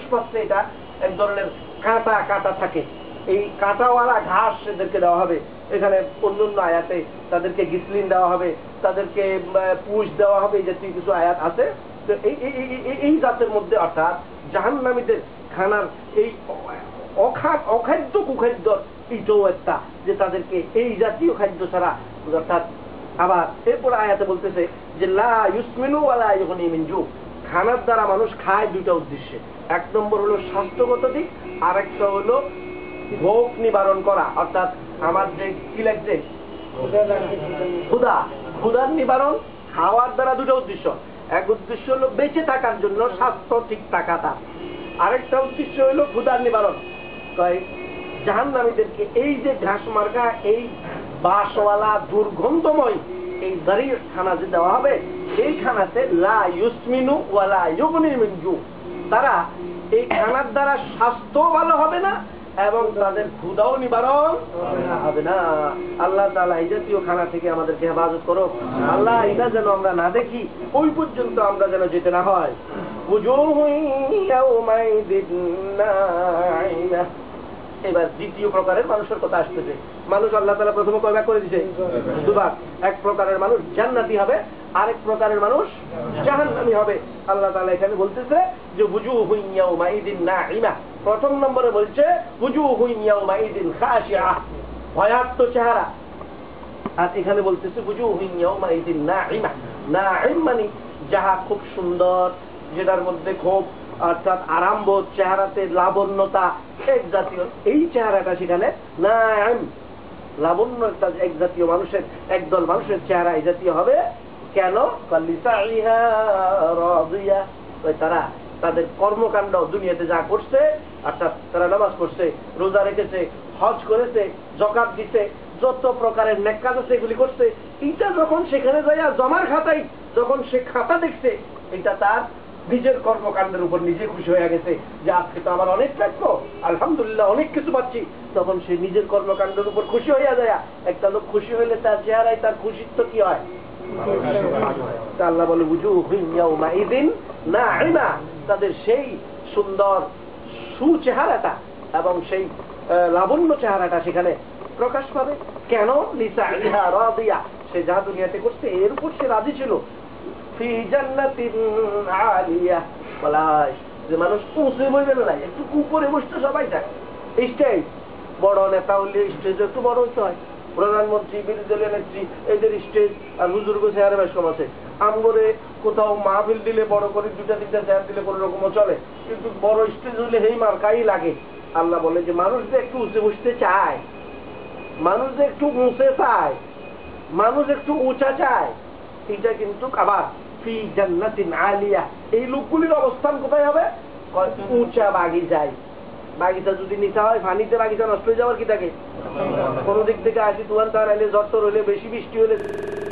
চতুষ্পার্শ্বে এটা এক ধরনের কাঁটা কাঁটা থাকে, এই কাঁটাওয়ালা ঘাস এদেরকে দেওয়া হবে। এখানে অন্যান্য আয়াতে তাদেরকে গিসলিন দেওয়া হবে, তাদেরকে পুষ দেওয়া হবে, এই জাতীয় কিছু আয়াত আছে। তো এই জাতের মধ্যে অর্থাৎ জাহান্নামীদের খানার এই অখাদ্য কুখাদ্য এইটাও একটা, যে তাদেরকে এই জাতীয় খাদ্য ছাড়া, অর্থাৎ আবার এরপর আয়াতে বলতেছে যে লা ইউসমিনু ওয়ালা ইউগনি মিন জু। খানার দ্বারা মানুষ খায় দুইটা উদ্দেশ্যে, এক নম্বর হলো স্বাস্থ্যগত দিক, আর একটা হলো ভোগ নিবারণ করা, অর্থাৎ আমার যে কি লাগছে ক্ষুধার নিবারণ। খাওয়ার দ্বারা দুটো উদ্দেশ্য, এক উদ্দেশ্য হলো বেঁচে থাকার জন্য স্বাস্থ্য ঠিক থাকাটা, আরেকটা উদ্দেশ্য হলো ক্ষুধার নিবারণ। জাহান্নামীদেরকে এই যে ঘাস মার্কা এই বাসওয়ালা দুর্গন্ধময় এই দাঁড়িয়ে খানা যে দেওয়া হবে, এই খানাতে লা ইউসমিনু ওয়ালা ইউগনি মিন জু। তারা এই খানার দ্বারা স্বাস্থ্য ভালো হবে না এবং তাদের ক্ষুধাও নিবারণ হবে না। আল্লাহ তাআলা এই জাতীয় খানা থেকে আমাদেরকে হেফাজত করো আল্লাহ। এটা যেন আমরা না দেখি, ওই পর্যন্ত আমরা যেন যেতে না হয়। এবার দ্বিতীয় প্রকারের মানুষের কথা আসতেছে। মানুষ আল্লাহ তাআলা প্রথমে কয় ভাগ করে দিয়েছে? দুভাগ। এক প্রকারের মানুষ জান্নাতি হবে, আরেক প্রকারের মানুষ জাহান্নামী হবে। আল্লাহ তাআলা এখানে বলতেছে যে বুজুহুন ইয়াউমাইদিন নাঈমা। প্রথম নম্বরে বলছে বুজুহুন ইয়াউমাইদিন খাশিআ, ভয়ার্ত চেহারা। আর এখানে বলতেছে বুজুহুন ইয়াউমাইদিন নাঈমা। নাঈম মানে যাহা খুব সুন্দর, যেটার মধ্যে খুব অর্থাৎ আরামবোধ, চেহারাতে লাবণ্যতা এক জাতীয়, এই চেহারাটা সেখানে নাঈম, লাবণ্য এক জাতীয় মানুষের, একদল মানুষের চেহারা এই জাতীয় হবে। কেন? লিসাইহা রাদিয়া। তারা তাদের কর্মকাণ্ড দুনিয়াতে যা করছে, অর্থাৎ তারা নামাজ পড়ছে, রোজা রেখেছে, হজ করেছে, যাকাত দিতে, যত প্রকারের নেক কাজ আছে এগুলি করছে, এটা যখন সেখানে যাইয়া জমার খাতায় যখন সে খাতা দেখছে, এটা তার নিজের কর্মকাণ্ডের উপর নিজে খুশি হয়ে গেছে যে আজকে তো আমার অনেক প্রাপ্য, আলহামদুলিল্লাহ অনেক কিছু পাচ্ছি। তখন সে নিজের কর্মকাণ্ডের উপর খুশি হইয়া যায়। একটা লোক খুশি হইলে তার চেহারায় তার খুশিত্ব কি হয়? আল্লাহ বলে বুজুহুন ইয়াউমাইদিন নাঈমা, তাদের সেই সুন্দর সুচেহারাটা এবং সেই লাবণ্য চেহারাটা সেখানে প্রকাশ পাবে। কেন? লিসাইহা রাদিয়া, সে যা দুনিয়াতে করছে এর উপর সে রাজি ছিল। ফি জান্নাতিন আলিয়া, যে মানুষ উঁচু বইবেন না, একটু উপরে বসতে সবাই চায়। স্টেজ বড় নেতা হলে স্টেজ একটু বড় হইতে হয়, প্রধানমন্ত্রী, বিরোধী দলীয় নেত্রী, এদের স্টেজ আর বুজুর্গ চেয়ারে বেশ কম আছে। আমগরে কোথাও মাহফিল দিলে বড় করে দুটা তিনটা চেয়ার দিলে কোন রকমও চলে, কিন্তু বড় স্টেজ হলে হেই মার্কাই লাগে। আল্লাহ বলে যে মানুষ যে একটু উঁচে বসতে চায়, মানুষ যে একটু উঁচে চায়, মানুষ একটু উঁচা চায়, এটা কিন্তু আবার ফি জান্নাতিন আলিয়া। এই লোকগুলির অবস্থান কোথায় হবে? উঁচা বাগিচায়। বাগিচা যদি নিচা হয়, পানিতে বাগিচা নষ্ট হয়ে যাওয়ার কি থাকে? কোন দিক থেকে আসি তুয়ান তার আইলে, ঝড় হইলে, বেশি বৃষ্টি হলে